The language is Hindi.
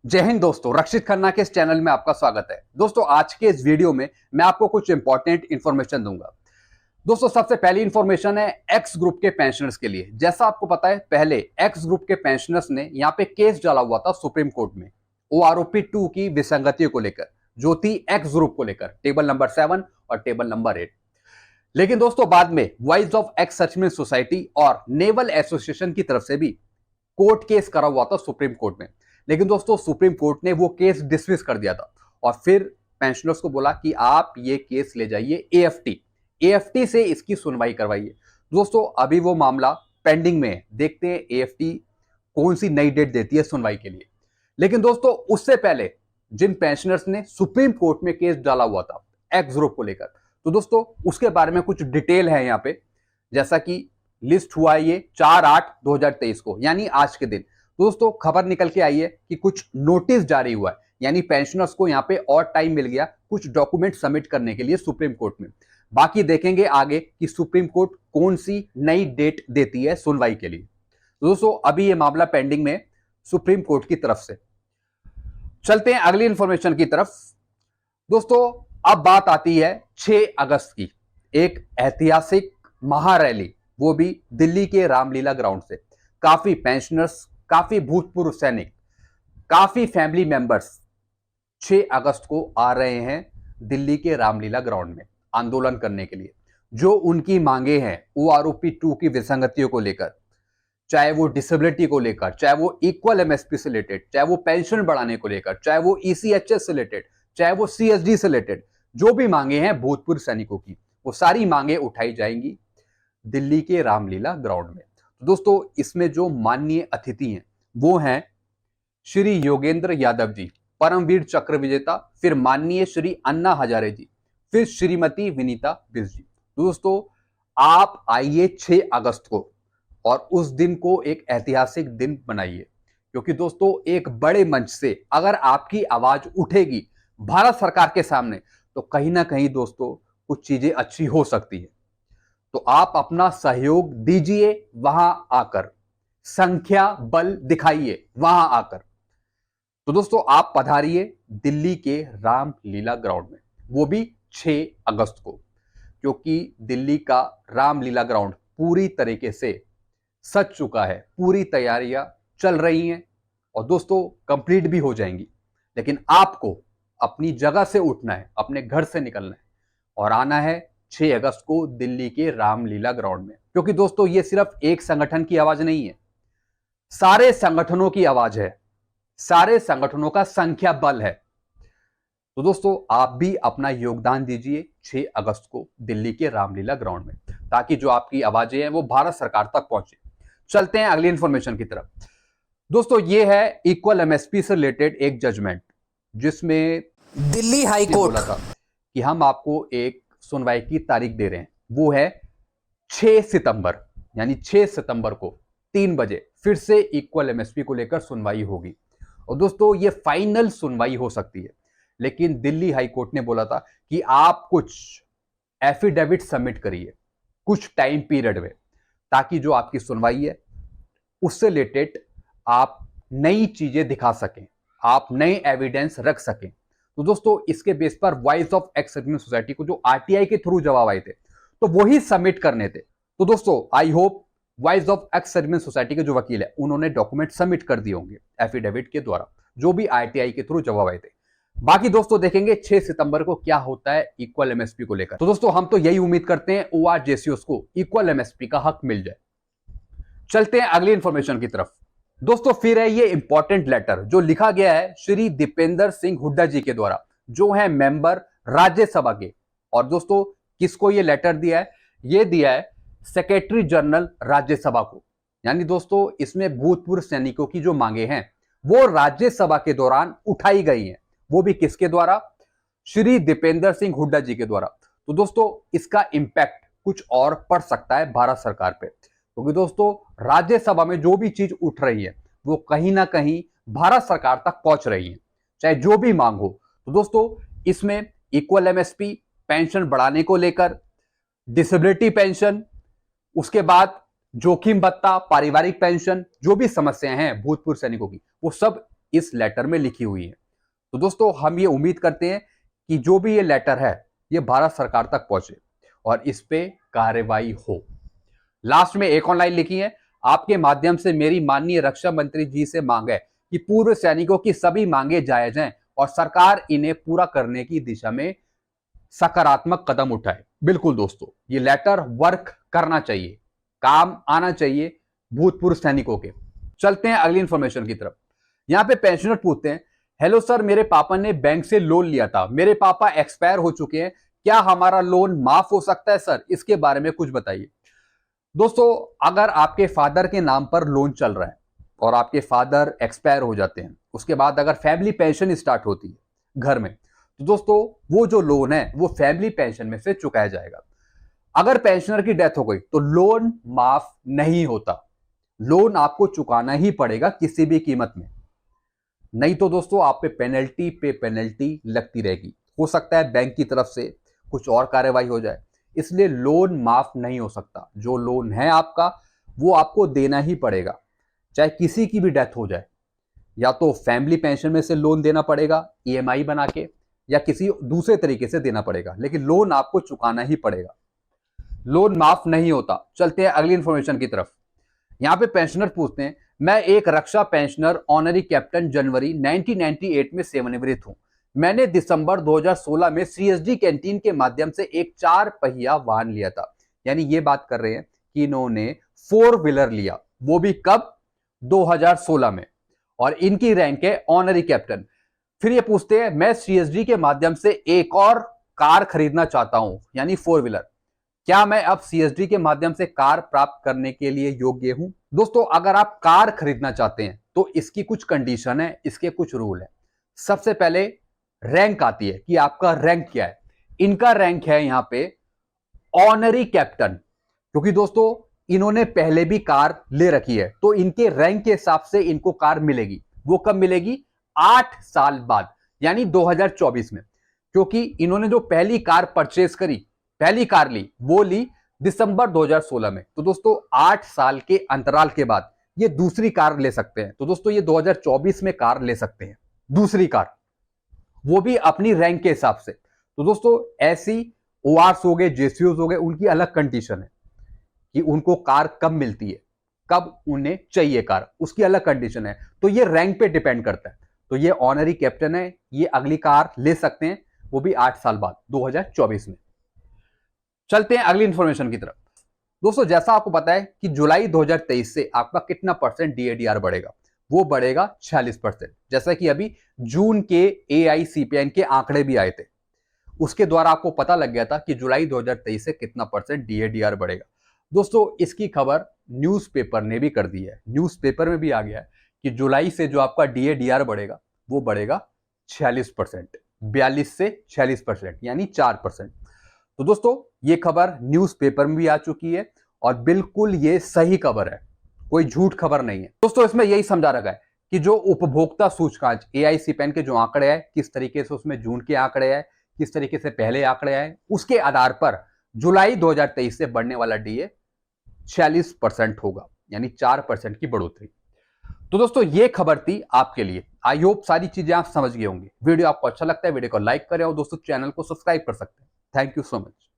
जय हिंद दोस्तों, रक्षित खन्ना के इस चैनल में आपका स्वागत है। दोस्तों आज के इस वीडियो में मैं आपको कुछ इंपॉर्टेंट इंफॉर्मेशन दूंगा। दोस्तों सबसे पहली इंफॉर्मेशन है एक्स ग्रुप के पेंशनर्स के लिए। जैसा आपको पता है, पहले एक्स ग्रुप के पेंशनर्स ने यहाँ पे केस डाला हुआ था सुप्रीम कोर्ट में ओआरओपी 2 की विसंगतियों को लेकर, जो थी एक्स ग्रुप को लेकर, टेबल नंबर 7 और टेबल नंबर 8। लेकिन दोस्तों बाद में voice of ex serviceman society और नेवल एसोसिएशन की तरफ से भी कोर्ट केस करा हुआ था सुप्रीम कोर्ट में। लेकिन दोस्तों सुप्रीम कोर्ट ने वो केस डिसमिस कर दिया था और फिर पेंशनर्स को बोला कि आप ये केस ले जाइए एएफटी से इसकी सुनवाई करवाइए। दोस्तों अभी वो मामला पेंडिंग में है, देखते हैं एएफटी कौन सी नई डेट देती है सुनवाई के लिए। लेकिन दोस्तों उससे पहले जिन पेंशनर्स ने सुप्रीम कोर्ट में केस डाला हुआ था एक्स ग्रुप को लेकर, तो दोस्तों उसके बारे में कुछ डिटेल है यहाँ पे। जैसा कि लिस्ट हुआ है ये 4/8/2023 को, यानी आज के दिन। दोस्तों खबर निकल के आई है कि कुछ नोटिस जारी हुआ है, यानी पेंशनर्स को यहाँ पे और टाइम मिल गया कुछ डॉक्यूमेंट सबमिट करने के लिए सुप्रीम कोर्ट में। बाकी देखेंगे आगे कि सुप्रीम कोर्ट कौन सी नई डेट देती है सुनवाई के लिए। तो दोस्तों अभी ये मामला पेंडिंग में सुप्रीम कोर्ट की तरफ से। चलते हैं अगली इंफॉर्मेशन की तरफ। दोस्तों अब बात आती है 6 अगस्त की, एक ऐतिहासिक महारैली, वो भी दिल्ली के रामलीला ग्राउंड से। काफी पेंशनर्स, काफी भूतपूर्व सैनिक, काफी फैमिली मेंबर्स 6 अगस्त को आ रहे हैं दिल्ली के रामलीला ग्राउंड में आंदोलन करने के लिए। जो उनकी मांगे हैं ओआरओपी 2 की विसंगतियों को लेकर, चाहे वो डिसेबिलिटी को लेकर, चाहे वो इक्वल एमएसपी से रिलेटेड, चाहे वो पेंशन बढ़ाने को लेकर, चाहे वो ईसीएचएस से रिलेटेड, चाहे वो सीएसडी से रिलेटेड, जो भी मांगे हैं भूतपूर्व सैनिकों की, वो सारी मांगे उठाई जाएंगी दिल्ली के रामलीला ग्राउंड में। तो दोस्तों इसमें जो माननीय अतिथि हैं वो हैं श्री योगेंद्र यादव जी, परमवीर चक्र विजेता, फिर माननीय श्री अन्ना हजारे जी, फिर श्रीमती विनीता बिष्ट जी। दोस्तों आप आइए 6 अगस्त को और उस दिन को एक ऐतिहासिक दिन बनाइए, क्योंकि दोस्तों एक बड़े मंच से अगर आपकी आवाज उठेगी भारत सरकार के सामने, तो कहीं ना कहीं दोस्तों कुछ चीजें अच्छी हो सकती है। तो आप अपना सहयोग दीजिए वहां आकर, संख्या बल दिखाइए वहां आकर। तो दोस्तों आप पधारिए दिल्ली के रामलीला ग्राउंड में, वो भी 6 अगस्त को, क्योंकि दिल्ली का रामलीला ग्राउंड पूरी तरीके से सज चुका है, पूरी तैयारियां चल रही हैं और दोस्तों कंप्लीट भी हो जाएंगी। लेकिन आपको अपनी जगह से उठना है, अपने घर से निकलना है और आना है 6 अगस्त को दिल्ली के रामलीला ग्राउंड में। क्योंकि दोस्तों ये सिर्फ एक संगठन की आवाज नहीं है, सारे संगठनों की आवाज है, सारे संगठनों का संख्या बल है। तो दोस्तों आप भी अपना योगदान दीजिए 6 अगस्त को दिल्ली के रामलीला ग्राउंड में, ताकि जो आपकी आवाजें हैं वो भारत सरकार तक पहुंचे। चलते हैं अगली इंफॉर्मेशन की तरफ। दोस्तों ये है इक्वल एमएसपी से रिलेटेड एक जजमेंट, जिसमें दिल्ली हाई कोर्ट बोला था कि हम आपको एक सुनवाई की तारीख दे रहे हैं, वो है 6 सितंबर, यानी 6 सितंबर को 3 बजे फिर से इक्वल एमएसपी को लेकर सुनवाई होगी। और दोस्तों ये फाइनल सुनवाई हो सकती है, लेकिन दिल्ली हाई कोर्ट ने बोला था कि आप कुछ एफिडेविट सबमिट करिए कुछ टाइम पीरियड में, ताकि जो आपकी सुनवाई है उससे रिलेटेड आप नई चीजें दिखा सकें, आप नए एविडेंस रख सकें। तो दोस्तों इसके बेस पर voice of ex serviceman society को जो आरटीआई के थ्रू जवाब आए थे, तो वही सबमिट करने थे। तो दोस्तों I hope voice of ex serviceman society के जो वकील है उन्होंने डॉक्यूमेंट सबमिट कर दिए होंगे एफिडेविट के द्वारा, जो भी आरटीआई के थ्रू जवाब आए थे। बाकी दोस्तों देखेंगे 6 सितंबर को क्या होता है इक्वल एमएसपी को लेकर। तो दोस्तों हम तो यही उम्मीद करते हैं ओआरजेसीओस को इक्वल एमएसपी का हक मिल जाए। चलते हैं अगली इंफॉर्मेशन की तरफ। दोस्तों फिर है ये इंपॉर्टेंट लेटर जो लिखा गया है श्री दीपेंद्र सिंह हुड्डा जी के द्वारा, जो है मेंबर राज्यसभा के। और दोस्तों किसको ये लेटर दिया है? ये दिया है सेक्रेटरी जनरल राज्यसभा को। यानी दोस्तों इसमें भूतपूर्व सैनिकों की जो मांगे हैं वो राज्यसभा के दौरान उठाई गई हैं, वो भी किसके द्वारा? श्री दीपेंद्र सिंह हुड्डा जी के द्वारा। तो दोस्तों इसका इंपैक्ट कुछ और पड़ सकता है भारत सरकार पे, क्योंकि दोस्तों राज्यसभा में जो भी चीज उठ रही है वो कहीं ना कहीं भारत सरकार तक पहुंच रही है, चाहे जो भी मांग हो। तो दोस्तों इसमें इक्वल एमएसपी, पेंशन बढ़ाने को लेकर, डिसेबिलिटी पेंशन, उसके बाद जोखिम भत्ता, पारिवारिक पेंशन, जो भी समस्याएं हैं भूतपूर्व सैनिकों की, वो सब इस लेटर में लिखी हुई है। तो दोस्तों हम ये उम्मीद करते हैं कि जो भी ये लेटर है ये भारत सरकार तक पहुंचे और इस पे कार्रवाई हो। लास्ट में एक और लाइन लिखी है, आपके माध्यम से मेरी माननीय रक्षा मंत्री जी से मांग है कि पूर्व सैनिकों की सभी मांगे जायज हैं और सरकार इन्हें पूरा करने की दिशा में सकारात्मक कदम उठाए। बिल्कुल दोस्तों, ये लेटर वर्क करना चाहिए, काम आना चाहिए भूतपूर्व सैनिकों के। चलते हैं अगली इंफॉर्मेशन की तरफ। यहां पे पेंशनर पूछते हैं, हेलो सर, मेरे पापा ने बैंक से लोन लिया था, मेरे पापा एक्सपायर हो चुके हैं, क्या हमारा लोन माफ हो सकता है सर? इसके बारे में कुछ बताइए। दोस्तों, अगर आपके फादर के नाम पर लोन चल रहा है और आपके फादर एक्सपायर हो जाते हैं, उसके बाद अगर फैमिली पेंशन स्टार्ट होती है घर में, तो दोस्तों वो जो लोन है वो फैमिली पेंशन में से चुकाया जाएगा। अगर पेंशनर की डेथ हो गई तो लोन माफ नहीं होता, लोन आपको चुकाना ही पड़ेगा किसी भी कीमत में, नहीं तो दोस्तों आप पे पेनल्टी लगती रहेगी। हो सकता है बैंक की तरफ से कुछ और कार्रवाई हो जाए, इसलिए लोन माफ नहीं हो सकता। जो लोन है आपका वो आपको देना ही पड़ेगा, चाहे किसी की भी डेथ हो जाए, या तो फैमिली पेंशन में से लोन देना पड़ेगा ईएमआई बना के, या किसी दूसरे तरीके से देना पड़ेगा, लेकिन लोन आपको चुकाना ही पड़ेगा, लोन माफ नहीं होता। चलते हैं अगली इंफॉर्मेशन की तरफ। यहां पे पेंशनर पूछते हैं, मैं एक रक्षा पेंशनर ऑनरी कैप्टन जनवरी 1998 में सेवानिवृत्त हूं। मैंने दिसंबर 2016 में सीएसडी कैंटीन के माध्यम से एक 4 पहिया वाहन लिया था। यानी ये बात कर रहे हैं कि इन्होंने 4 व्हीलर लिया, वो भी कब? 2016 में, और इनकी रैंक है ऑनरी कैप्टन। फिर ये पूछते हैं, मैं सीएसडी के माध्यम से एक और कार खरीदना चाहता हूं, यानी 4 व्हीलर, क्या मैं अब सीएसडी के माध्यम से कार प्राप्त करने के लिए योग्य हूं? दोस्तों, अगर आप कार खरीदना चाहते हैं तो इसकी कुछ कंडीशन है, इसके कुछ रूल है। सबसे पहले रैंक आती है कि आपका रैंक क्या है। इनका रैंक है यहां पे ऑनरी कैप्टन, क्योंकि दोस्तों इन्होंने पहले भी कार ले रखी है, तो इनके रैंक के हिसाब से इनको कार मिलेगी। वो कब मिलेगी? 8 साल बाद, यानी 2024 में, क्योंकि इन्होंने जो पहली कार परचेज करी, पहली कार ली, वो ली दिसंबर 2016 में। तो दोस्तों 8 साल के अंतराल के बाद ये दूसरी कार ले सकते हैं। तो दोस्तों ये 2024 में कार ले सकते हैं, दूसरी कार, वो भी अपनी रैंक के हिसाब से। तो दोस्तों ऐसी ओआरस हो गए, जेसीओस हो गए, उनकी अलग कंडीशन है कि उनको कार कब मिलती है, कब उन्हें चाहिए कार, उसकी अलग कंडीशन है। तो ये रैंक पे डिपेंड करता है। तो ये ऑनरी कैप्टन है, ये अगली कार ले सकते हैं, वो भी 8 साल बाद 2024 में। चलते हैं अगली इंफॉर्मेशन की तरफ। दोस्तों जैसा आपको पता है कि जुलाई 2023 से आपका कितना परसेंट डीएडीआर बढ़ेगा? वो बढ़ेगा 46%। जैसा कि अभी जून के एआईसीपीएन के आंकड़े भी आए थे, उसके द्वारा आपको पता लग गया था कि जुलाई 2023 से कितना परसेंट डीएडीआर बढ़ेगा। दोस्तों इसकी खबर न्यूज़पेपर ने भी कर दी है, न्यूज़पेपर में भी आ गया है कि जुलाई से जो आपका डीएडीआर बढ़ेगा वो बढ़ेगा 46%, 42 से 46%, यानी 4%। तो दोस्तों ये खबर न्यूज़पेपर में भी आ चुकी है और बिल्कुल ये सही खबर है, कोई झूठ खबर नहीं है। दोस्तों इसमें यही समझा रखा है कि जो उपभोक्ता सूचकांक एआईसीपीएन के जो आंकड़े हैं, किस तरीके से उसमें जून के आंकड़े हैं, किस तरीके से पहले आंकड़े आए, उसके आधार पर जुलाई 2023 से बढ़ने वाला डीए 46% होगा, यानी 4% की बढ़ोतरी। तो दोस्तों ये खबर थी आपके लिए। आई होप सारी चीजें आप समझ गए होंगे। वीडियो आपको अच्छा लगता है, वीडियो को लाइक करें और दोस्तों चैनल को सब्सक्राइब कर सकते हैं। Thank you so much.